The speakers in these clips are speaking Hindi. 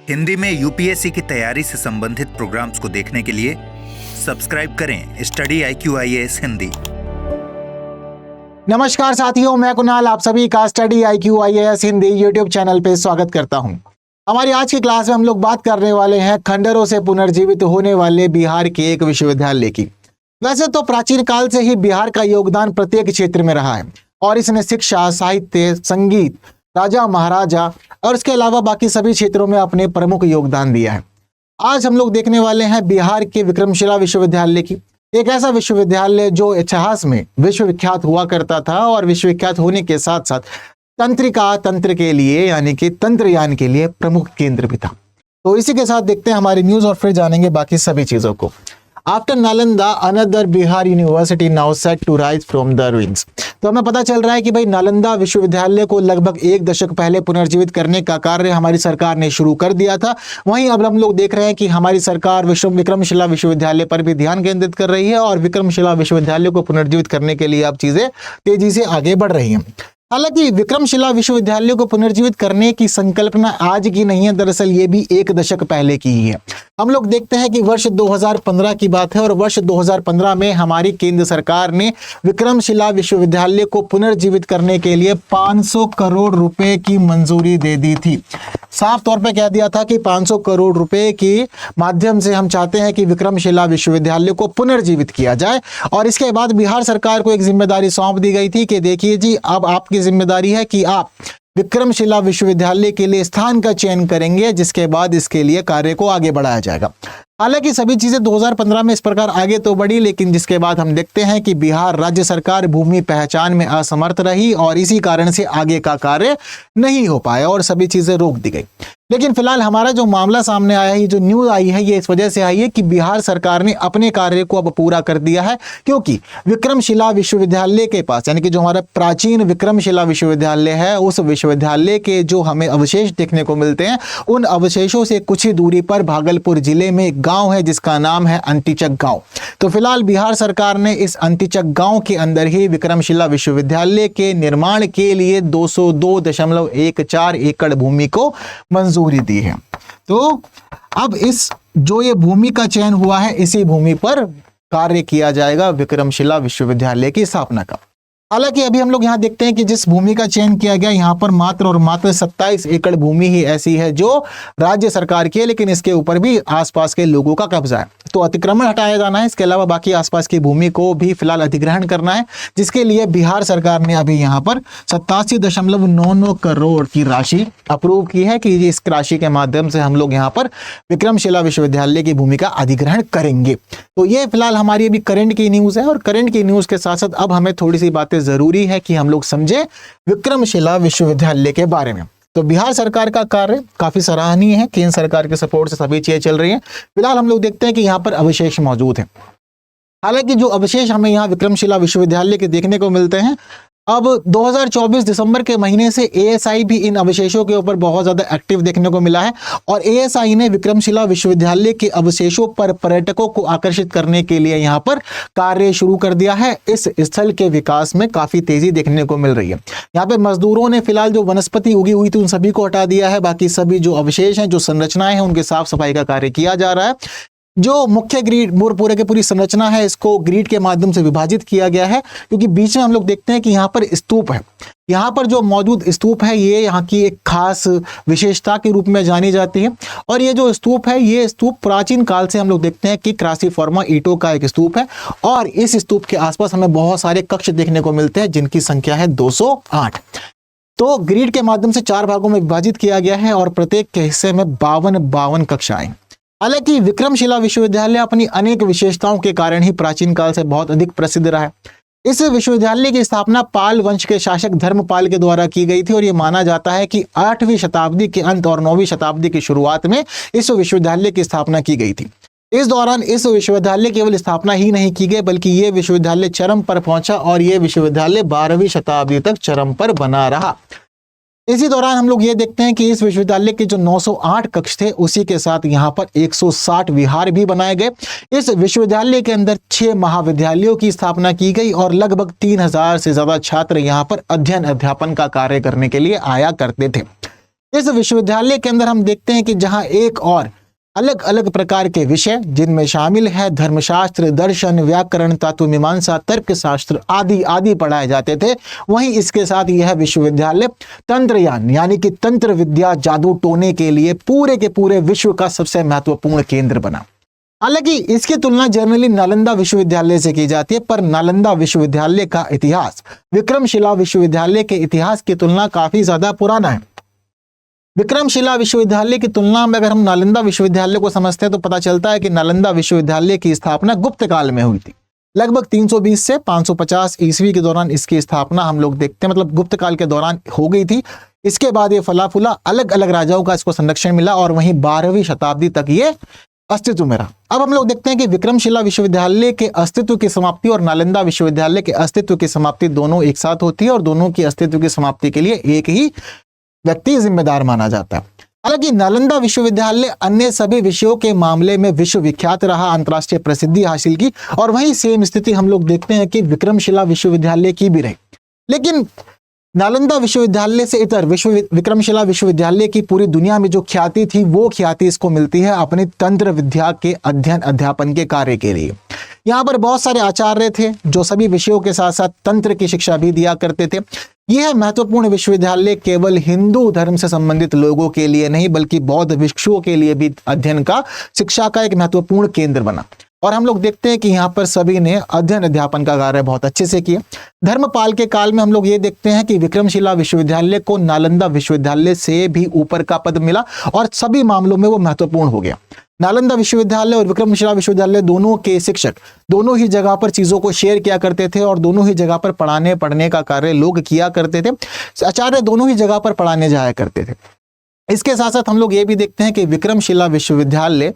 हिंदी में यूपीएससी की तैयारी से संबंधित प्रोग्राम्स को देखने के लिए सब्सक्राइब करें स्टडी IQ-IAS हिंदी। नमस्कार साथियों, मैं कुणाल आप सभी का study IQ-IAS Hindi YouTube channel पे स्वागत करता हूं। हमारी आज की क्लास में हम लोग बात करने वाले हैं खंडरों से पुनर्जीवित होने वाले बिहार के एक विश्वविद्यालय की। वैसे तो प्राचीन काल से ही बिहार का योगदान प्रत्येक क्षेत्र में रहा है और इसने शिक्षा, साहित्य, संगीत, राजा महाराजा और इसके अलावा बाकी सभी क्षेत्रों में अपने प्रमुख योगदान दिया है। आज हम लोग देखने वाले हैं बिहार के विक्रमशिला विश्वविद्यालय की, एक ऐसा विश्वविद्यालय जो इतिहास में विश्वविख्यात हुआ करता था और विश्वविख्यात होने के साथ साथ तंत्र के लिए यानी कि तंत्रयान के लिए प्रमुख केंद्र भी था। तो इसी के साथ देखते हैं हमारी न्यूज और फिर जानेंगे बाकी सभी चीजों को। After Nalanda another Bihar university now set to rise from the ruins. तो हमें पता चल रहा है कि भाई नालंदा विश्वविद्यालय को लगभग एक दशक पहले पुनर्जीवित करने का कार्य हमारी सरकार ने शुरू कर दिया था। वहीं अब हम लोग देख रहे हैं कि हमारी सरकार विक्रमशिला विश्वविद्यालय पर भी ध्यान केंद्रित कर रही है और विक्रमशिला विश्वविद्यालय को पुनर्जीवित करने के लिए अब चीजें तेजी से आगे बढ़ रही हैं। हालांकि विक्रमशिला विश्वविद्यालय को पुनर्जीवित करने की संकल्पना आज की नहीं है, दरअसल ये भी एक दशक पहले की ही है। हम लोग देखते हैं कि वर्ष 2015 की बात है और वर्ष 2015 में हमारी केंद्र सरकार ने विक्रमशिला विश्वविद्यालय को पुनर्जीवित करने के लिए 500 करोड़ रुपए की मंजूरी दे दी थी। साफ तौर पे कह दिया था कि 500 करोड़ रुपए के माध्यम से हम चाहते हैं कि विक्रमशिला विश्वविद्यालय को पुनर्जीवित किया जाए। और इसके बाद बिहार सरकार को एक जिम्मेदारी सौंप दी गई थी कि देखिए जी, अब आपकी जिम्मेदारी है कि आप विक्रमशिला विश्वविद्यालय के लिए स्थान का चयन करेंगे, जिसके बाद इसके लिए कार्य को आगे बढ़ाया जाएगा। हालांकि सभी चीजें 2015 में इस प्रकार आगे तो बढ़ी, लेकिन जिसके बाद हम देखते हैं कि बिहार राज्य सरकार भूमि पहचान में असमर्थ रही और इसी कारण से आगे का कार्य नहीं हो पाया और सभी चीजें रोक दी गई। लेकिन फिलहाल हमारा जो मामला सामने आया है, जो न्यूज आई है, ये इस वजह से आई है कि बिहार सरकार ने अपने कार्य को अब पूरा कर दिया है, क्योंकि विक्रमशिला विश्वविद्यालय के पास यानी कि जो हमारा प्राचीन विक्रमशिला विश्वविद्यालय है, उस विश्वविद्यालय के जो हमें अवशेष देखने को मिलते हैं, उन अवशेषों से कुछ ही दूरी पर भागलपुर जिले में एक गांव है जिसका नाम है अंतिचक गांव। तो फिलहाल बिहार सरकार ने इस अंतिचक गांव के अंदर ही विक्रमशिला विश्वविद्यालय के निर्माण के लिए 202.14 एकड़ भूमि को मंजूरी दी है। तो अब इस जो ये भूमि का चयन हुआ है, इसी भूमि पर कार्य किया जाएगा विक्रमशिला विश्वविद्यालय की स्थापना का। हालांकि अभी हम लोग यहाँ देखते हैं कि जिस भूमि का चयन किया गया, यहाँ पर मात्र और मात्र 27 एकड़ भूमि ही ऐसी है जो राज्य सरकार की है, लेकिन इसके ऊपर भी आसपास के लोगों का कब्जा है। तो अतिक्रमण हटाया जाना है, इसके अलावा बाकी आसपास की भूमि को भी फिलहाल अधिग्रहण करना है, जिसके लिए बिहार सरकार ने अभी यहाँ पर 87.99 करोड़ की राशि अप्रूव की है कि इस राशि के माध्यम से हम लोग यहाँ पर विक्रमशिला विश्वविद्यालय की भूमि का अधिग्रहण करेंगे। तो ये फिलहाल हमारी अभी करंट की न्यूज है और करंट की न्यूज के साथ साथ अब हमें थोड़ी सी बातें जरूरी है कि हम लोग समझे विक्रमशिला विश्वविद्यालय के बारे में। तो बिहार सरकार का कार्य काफी सराहनीय है, केंद्र सरकार के सपोर्ट से सभी चीजें चल रही हैं। फिलहाल हम लोग देखते हैं कि यहाँ पर अवशेष मौजूद हैं। हालांकि जो अवशेष हमें यहाँ विक्रमशिला विश्वविद्यालय के देखने को मिलते हैं, अब 2024 दिसंबर के महीने से ASI भी इन अवशेषों के ऊपर बहुत ज्यादा एक्टिव देखने को मिला है और ASI ने विक्रमशिला विश्वविद्यालय के अवशेषों पर पर्यटकों को आकर्षित करने के लिए यहाँ पर कार्य शुरू कर दिया है। इस स्थल के विकास में काफी तेजी देखने को मिल रही है। यहाँ पे मजदूरों ने फिलहाल जो वनस्पति उगी हुई थी उन सभी को हटा दिया है, बाकी सभी जो अवशेष हैं, जो संरचनाएं हैं, उनके साफ सफाई का कार्य किया जा रहा है। जो मुख्य ग्रिड पूरे के पूरी संरचना है, इसको ग्रिड के माध्यम से विभाजित किया गया है, क्योंकि बीच में हम लोग देखते हैं कि यहाँ पर स्तूप है। यहाँ पर जो मौजूद स्तूप है, ये यहाँ की एक खास विशेषता के रूप में जानी जाती है और ये जो स्तूप है, ये स्तूप प्राचीन काल से हम लोग देखते हैं कि क्रासीफॉर्मा ईंटों का एक स्तूप है और इस स्तूप के आसपास हमें बहुत सारे कक्ष देखने को मिलते हैं, जिनकी संख्या है 208। तो ग्रिड के माध्यम से 4 भागों में विभाजित किया गया है और प्रत्येक के हिस्से में 52 कक्षाएं। हालांकि विक्रमशिला विश्वविद्यालय अपनी अनेक विशेषताओं के कारण ही प्राचीन काल से बहुत अधिक प्रसिद्ध रहा है। इस विश्वविद्यालय की स्थापना पाल वंश के शासक धर्मपाल के द्वारा की गई थी और यह माना जाता है कि 8वीं शताब्दी के अंत और 9वीं शताब्दी की शुरुआत में इस विश्वविद्यालय की स्थापना की गई थी। इस दौरान इस विश्वविद्यालय केवल स्थापना ही नहीं की गई, बल्कि यह विश्वविद्यालय चरम पर पहुंचा और यह विश्वविद्यालय 12वीं शताब्दी तक चरम पर बना रहा। इसी दौरान हम लोग ये देखते हैं कि इस विश्वविद्यालय के जो 908 कक्ष थे, उसी के साथ यहाँ पर 160 विहार भी बनाए गए। इस विश्वविद्यालय के अंदर 6 महाविद्यालयों की स्थापना की गई और लगभग 3000 से ज्यादा छात्र यहाँ पर अध्ययन अध्यापन का कार्य करने के लिए आया करते थे। इस विश्वविद्यालय के अंदर हम देखते हैं कि जहां एक और अलग अलग प्रकार के विषय जिनमें शामिल है धर्मशास्त्र, दर्शन, व्याकरण, तत्व मीमांसा, तर्कशास्त्र आदि आदि पढ़ाए जाते थे, वहीं इसके साथ यह विश्वविद्यालय तंत्रयान यानी कि तंत्र विद्या, जादू टोने के लिए पूरे के पूरे विश्व का सबसे महत्वपूर्ण केंद्र बना। हालांकि इसकी तुलना जनरली नालंदा विश्वविद्यालय से की जाती है, पर नालंदा विश्वविद्यालय का इतिहास विक्रमशिला विश्वविद्यालय के इतिहास की तुलना काफी ज्यादा पुराना है। विक्रमशिला विश्वविद्यालय की तुलना में अगर हम नालंदा विश्वविद्यालय को समझते हैं तो पता चलता है कि नालंदा विश्वविद्यालय की स्थापना गुप्त काल में हुई थी। लगभग 320 से 550 ईस्वी के दौरान इसकी स्थापना हम लोग देखते हैं, मतलब गुप्त काल के दौरान हो गई थी। इसके बाद ये फला फूला, अलग अलग राजाओं का इसको संरक्षण मिला और वहीं 12वीं शताब्दी तक ये अस्तित्व में रहा। अब हम लोग देखते हैं कि विक्रमशिला विश्वविद्यालय के अस्तित्व की समाप्ति और नालंदा विश्वविद्यालय के अस्तित्व की समाप्ति दोनों एक साथ होती है और दोनों की अस्तित्व की समाप्ति के लिए एक ही व्यक्ति जिम्मेदार माना जाता है। हालांकि नालंदा विश्वविद्यालय अन्य सभी विषयों के मामले में विश्वविख्यात रहा, अंतर्राष्ट्रीय प्रसिद्धि हासिल की, और वही सेम स्थिति हम लोग देखते हैं कि विक्रमशिला विश्वविद्यालय की भी रही। लेकिन नालंदा विश्वविद्यालय से इतर विक्रमशिला विश्वविद्यालय की पूरी दुनिया में जो ख्याति थी वो ख्याति इसको मिलती है अपनी तंत्र विद्या के अध्ययन अध्यापन के कार्य के लिए। यहाँ पर बहुत सारे आचार्य थे जो सभी विषयों के साथ साथ तंत्र की शिक्षा भी दिया करते थे। यह महत्वपूर्ण विश्वविद्यालय केवल हिंदू धर्म से संबंधित लोगों के लिए नहीं बल्कि बौद्ध भिक्षुओं के लिए भी अध्ययन का, शिक्षा का एक महत्वपूर्ण केंद्र बना। और हम लोग देखते हैं कि यहाँ पर सभी ने अध्ययन अध्यापन का कार्य बहुत अच्छे से किया। धर्मपाल के काल में हम लोग ये देखते हैं कि विक्रमशिला विश्वविद्यालय को नालंदा विश्वविद्यालय से भी ऊपर का पद मिला और सभी मामलों में वो महत्वपूर्ण हो गया। नालंदा विश्वविद्यालय और विक्रमशिला विश्वविद्यालय दोनों के शिक्षक दोनों ही जगह पर चीजों को शेयर किया करते थे और दोनों ही जगह पर पढ़ाने पढ़ने का कार्य लोग किया करते थे। आचार्य दोनों ही जगह पर पढ़ाने जाया करते थे। इसके साथ साथ हम लोग ये भी देखते हैं कि विक्रमशिला विश्वविद्यालय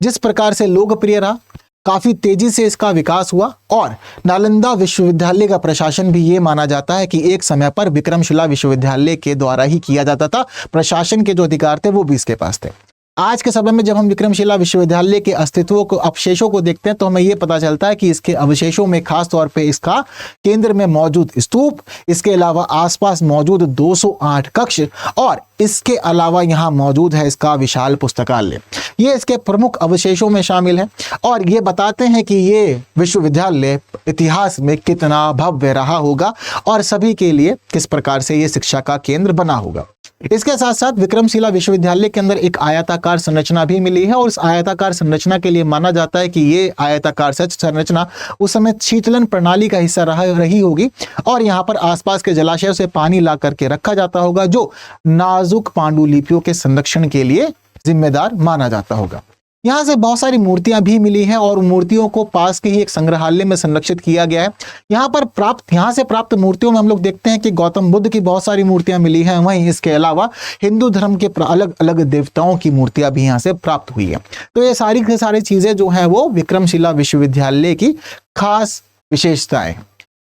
जिस प्रकार से लोकप्रिय रहा, काफी तेजी से इसका विकास हुआ और नालंदा विश्वविद्यालय का प्रशासन भी ये माना जाता है कि एक समय पर विक्रमशिला विश्वविद्यालय के द्वारा ही किया जाता था। प्रशासन के जो अधिकार थे वो भी इसके पास थे। आज के समय में जब हम विक्रमशिला विश्वविद्यालय के अस्तित्व को, अवशेषों को देखते हैं तो हमें यह पता चलता है कि इसके अवशेषों में खास तौर पे इसका केंद्र में मौजूद स्तूप, इसके अलावा आसपास मौजूद 208 कक्ष और इसके अलावा यहाँ मौजूद है इसका विशाल पुस्तकालय। ये इसके प्रमुख अवशेषों में शामिल है और ये बताते हैं कि ये विश्वविद्यालय इतिहास में कितना भव्य रहा होगा और सभी के लिए किस प्रकार से ये शिक्षा का केंद्र बना होगा। इसके साथ साथ विक्रमशिला विश्वविद्यालय के अंदर एक आयताकार संरचना भी मिली है और इस आयताकार संरचना के लिए माना जाता है कि ये आयताकार संरचना उस समय शीतलन प्रणाली का हिस्सा रही होगी और यहाँ पर आसपास के जलाशयों से पानी ला करके रखा जाता होगा जो नाजुक पांडुलिपियों के संरक्षण के लिए जिम्मेदार माना जाता होगा। यहाँ से बहुत सारी मूर्तियां भी मिली हैं और मूर्तियों को पास के ही एक संग्रहालय में संरक्षित किया गया है। यहाँ से प्राप्त मूर्तियों में हम लोग देखते हैं कि गौतम बुद्ध की बहुत सारी मूर्तियां मिली हैं। वहीं इसके अलावा हिंदू धर्म के अलग अलग देवताओं की मूर्तियां भी यहाँ से प्राप्त हुई है। तो ये सारी की सारी चीजें जो है वो विक्रमशिला विश्वविद्यालय की खास विशेषताएं।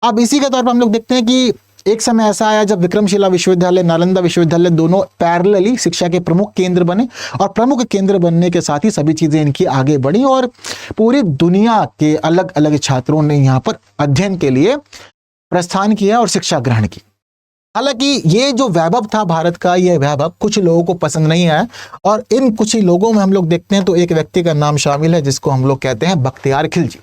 अब इसी के तौर पर हम लोग देखते हैं कि एक समय ऐसा आया जब विक्रमशिला विश्वविद्यालय, नालंदा विश्वविद्यालय दोनों पैरेलली शिक्षा के प्रमुख केंद्र बने और प्रमुख केंद्र बनने के साथ ही सभी चीजें इनकी आगे बढ़ी और पूरी दुनिया के अलग अलग छात्रों ने यहाँ पर अध्ययन के लिए प्रस्थान किया और शिक्षा ग्रहण की। हालांकि ये जो वैभव था भारत का, ये वैभव कुछ लोगों को पसंद नहीं आया और इन कुछ ही लोगों में हम लोग देखते हैं तो एक व्यक्ति का नाम शामिल है जिसको हम लोग कहते हैं बख्तियार खिलजी।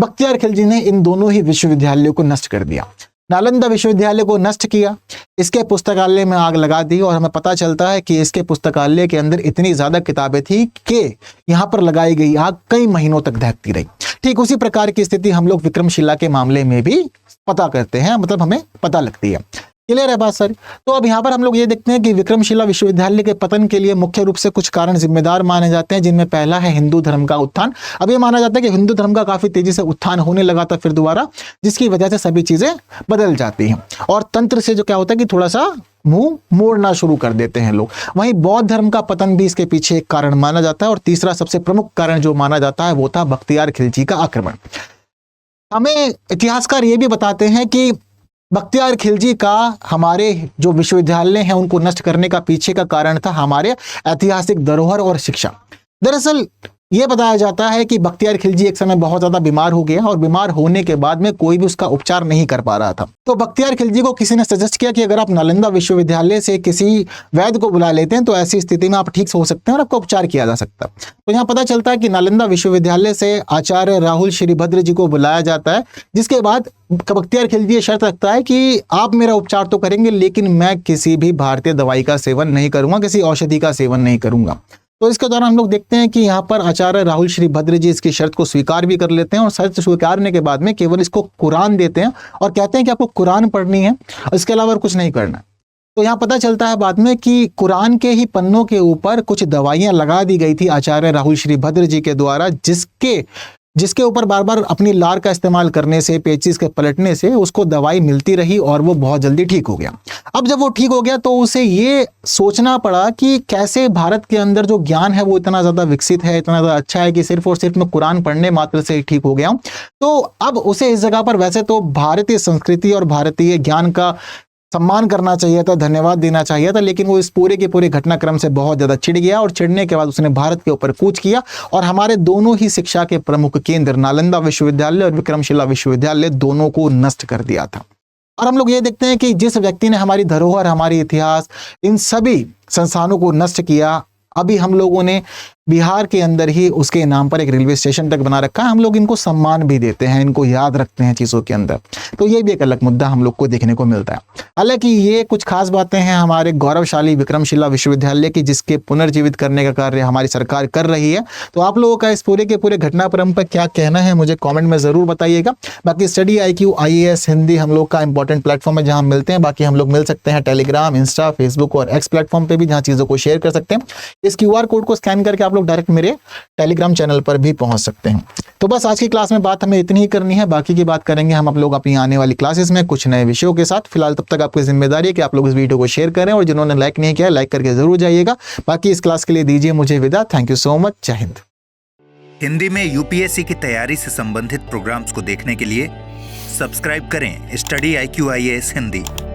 बख्तियार खिलजी ने इन दोनों ही विश्वविद्यालयों को नष्ट कर दिया। नालंदा विश्वविद्यालय को नष्ट किया, इसके पुस्तकालय में आग लगा दी और हमें पता चलता है कि इसके पुस्तकालय के अंदर इतनी ज्यादा किताबें थी कि यहाँ पर लगाई गई आग कई महीनों तक दहकती रही। ठीक उसी प्रकार की स्थिति हम लोग विक्रमशिला के मामले में भी पता करते हैं, मतलब हमें पता लगती है। क्लियर है बात सर? तो अब यहाँ पर हम लोग ये देखते हैं कि विक्रमशिला विश्वविद्यालय के पतन के लिए मुख्य रूप से कुछ कारण जिम्मेदार माने जाते हैं, जिनमें पहला है हिंदू धर्म का उत्थान। अब ये माना जाता है कि हिंदू धर्म का काफी तेजी से उत्थान होने लगा था फिर दोबारा, जिसकी वजह से सभी चीजें बदल जाती हैं और तंत्र से जो क्या होता है कि थोड़ा सा मुंह मोड़ना शुरू कर देते हैं लोग। वहीं बौद्ध धर्म का पतन भी इसके पीछे एक कारण माना जाता है और तीसरा सबसे प्रमुख कारण जो माना जाता है वो था बख्तियार खिलजी का आक्रमण। हमें इतिहासकार ये भी बताते हैं कि बख्तियार खिलजी का हमारे जो विश्वविद्यालय हैं उनको नष्ट करने का पीछे का कारण था हमारे ऐतिहासिक धरोहर और शिक्षा। दरअसल ये बताया जाता है कि बख्तियार खिलजी एक समय बहुत ज्यादा बीमार हो गया और बीमार होने के बाद में कोई भी उसका उपचार नहीं कर पा रहा था। तो बख्तियार खिलजी को किसी ने सजेस्ट किया कि अगर आप नालंदा विश्वविद्यालय से किसी वैद्य को बुला लेते हैं तो ऐसी स्थिति में आप ठीक हो सकते हैं और आपका उपचार किया जा सकता है। तो यहाँ पता चलता है कि नालंदा विश्वविद्यालय से आचार्य राहुल श्रीभद्र जी को बुलाया जाता है, जिसके बाद बख्तियार खिलजी ये शर्त रखता है कि आप मेरा उपचार तो करेंगे लेकिन मैं किसी भी भारतीय दवाई का सेवन नहीं करूंगा, किसी औषधि का सेवन नहीं करूंगा। तो इसके दौरान हम लोग देखते हैं कि यहाँ पर आचार्य राहुल श्रीभद्र जी इसकी शर्त को स्वीकार भी कर लेते हैं और शर्त स्वीकारने के बाद में केवल इसको कुरान देते हैं और कहते हैं कि आपको कुरान पढ़नी है, इसके अलावा कुछ नहीं करना। तो यहाँ पता चलता है बाद में कि कुरान के ही पन्नों के ऊपर कुछ दवाइयाँ लगा दी गई थी आचार्य राहुल श्रीभद्र जी के द्वारा, जिसके ऊपर बार बार अपनी लार का इस्तेमाल करने से, पेचिस के पलटने से उसको दवाई मिलती रही और वो बहुत जल्दी ठीक हो गया। अब जब वो ठीक हो गया तो उसे ये सोचना पड़ा कि कैसे भारत के अंदर जो ज्ञान है वो इतना ज़्यादा विकसित है, इतना ज़्यादा अच्छा है कि सिर्फ और सिर्फ मैं कुरान पढ़ने मात्र से ठीक हो गया हूँ। तो अब उसे इस जगह पर वैसे तो भारतीय संस्कृति और भारतीय ज्ञान का सम्मान करना चाहिए था, धन्यवाद देना चाहिए था, लेकिन वो इस पूरे के पूरे घटनाक्रम से बहुत ज़्यादा चिढ़ गया और चिढ़ने के बाद उसने भारत के ऊपर कूच किया और हमारे दोनों ही शिक्षा के प्रमुख केंद्र नालंदा विश्वविद्यालय और विक्रमशिला विश्वविद्यालय दोनों को नष्ट कर दिया था। और हम लोग ये देखते हैं कि जिस व्यक्ति ने हमारी धरोहर, हमारी इतिहास, इन सभी संस्थानों को नष्ट किया, अभी हम लोगों ने बिहार के अंदर ही उसके नाम पर एक रेलवे स्टेशन तक बना रखा है। हम लोग इनको सम्मान भी देते हैं, इनको याद रखते हैं चीज़ों के अंदर। तो ये भी एक अलग मुद्दा हम लोग को देखने को मिलता है। हालांकि ये कुछ खास बातें हैं हमारे गौरवशाली विक्रमशिला विश्वविद्यालय की, जिसके पुनर्जीवित करने का कार्य हमारी सरकार कर रही है। तो आप लोगों का इस पूरे के पूरे घटनाक्रम पर क्या कहना है मुझे कॉमेंट में ज़रूर बताइएगा। बाकी स्टडी IQ IAS हिंदी हम लोग का इंपॉर्टेंट प्लेटफॉर्म है जहाँ हम मिलते हैं। बाकी हम लोग मिल सकते हैं टेलीग्राम, इंस्टा, फेसबुक और X प्लेटफॉर्म पर भी, जहाँ चीज़ों को शेयर कर सकते हैं। इस QR कोड को स्कैन करके आप लोग डायरेक्ट मेरे टेलीग्राम चैनल पर भी पहुंच सकते हैं। तो बस आज की क्लास में बात हमें इतनी ही करनी है, बाकी की बात करेंगे हम आप लोग अपनी आने वाली क्लासेस में कुछ नए विषयों के साथ। फिलहाल तब तक आपकी जिम्मेदारी है कि आप लोग इस वीडियो को शेयर करें और जिन्होंने लाइक नहीं किया लाइक करके जरूर जाइएगा। बाकी इस क्लास के लिए दीजिए मुझे विदा। Thank you so much. जय हिंद। हिंदी में UPSC की तैयारी से संबंधित प्रोग्राम्स को देखने के लिए सब्सक्राइब करें स्टडी IQ IAS हिंदी।